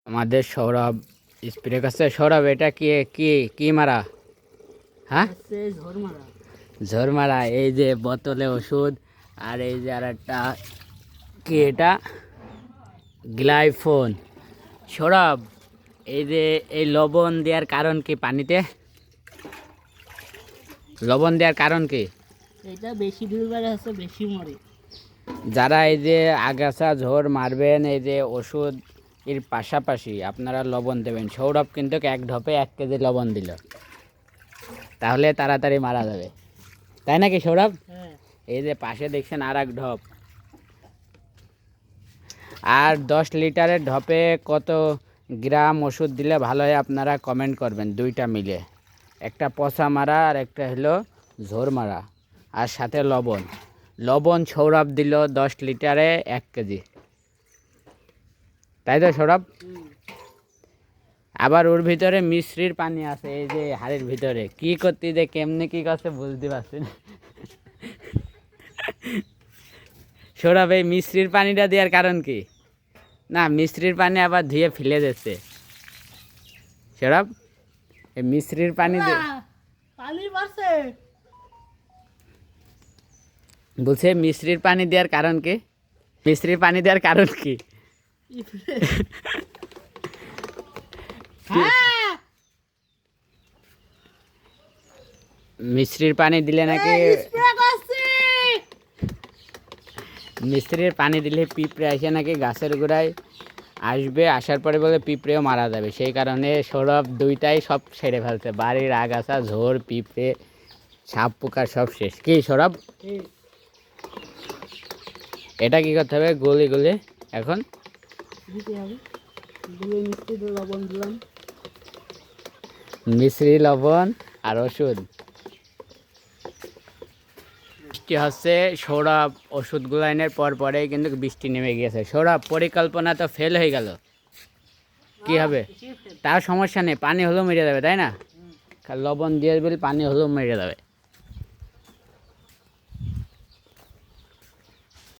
আমাদের সৌরভ স্প্রে করছে। সৌরভ এটা কি কি কি মারা? হ্যাঁ, ঝোর মারা। এই যে বোতলে ওষুধ, আর এই যে আর একটা কি, এটা গ্লাইফোন। সৌরভ, এই যে এই লবণ দেওয়ার কারণ কি? পানিতে লবণ দেওয়ার কারণ কি? এটা বেশি দিলবারে আছে, বেশি মরে। যারা এই যে আগাছা ঝোর মারবেন, এই যে ওষুধ এর পাশাপাশি আপনারা লবণ দেবেন। সৌরভ কিন্তু এক ঢপে 1 কেজি লবণ দিল, তাহলে তাড়াতাড়ি মারা যাবে, তাই নাকি সৌরভ? হ্যাঁ। এই যে পাশে দেখছেন আর এক ঢপ। আর 10 লিটারের ঢপে কত গ্রাম ওষুধ দিলে ভালো হয় আপনারা কমেন্ট করবেন, দুইটা মিলে। একটা পচা মারা আর একটা হলো ঝোর মারা, আর সাথে লবণ। লবণ সৌরভ দিল 10 লিটারে 1 কেজি, তাই তো সৌরভ? আবার ওর ভিতরে মিশ্রির পানি আছে, এই যে হাড়ির ভিতরে। কি করতে যে কেমনে কি করছে বুঝতে পারছি না। সৌরভ, এই মিশ্রির পানিটা দেওয়ার কারণ কি? না, মিশ্রির পানি আবার ধুয়ে ফেলে দিচ্ছে। সৌরভ, এই মিশ্রির পানি বলছে মিশ্রির পানি দেওয়ার কারণ কি? মিশ্রির পানি দেওয়ার কারণ কি? মিশ্রির পানি দিলে নাকি, মিস্ত্রির পানি দিলে পিঁপড়ে আসে নাকি গাছের গোড়ায় আসবে, আসার পরে বলে পিঁপড়েও মারা যাবে। সেই কারণে সৌরভ দুইটাই সব ছেড়ে ফেলছে, বাড়ির আগাছা, ঝোর, পিঁপড়ে, সাপ পোকা সব শেষ। কি সৌরভ, এটা কি করতে হবে? গলে গলে এখন মিশ্রি, লবণ আর ওষুধ। বৃষ্টি হচ্ছে, সৌরভ ওষুধগুলো এনে পরেই কিন্তু বৃষ্টি নেমে গিয়েছে। সৌরভ, পরিকল্পনা তো ফেল হয়ে গেল, কি হবে? তার সমস্যা নেই, পানি হলেও মেরে যাবে, তাই না? লবণ দিয়ে বলে পানি হলেও মেরে যাবে।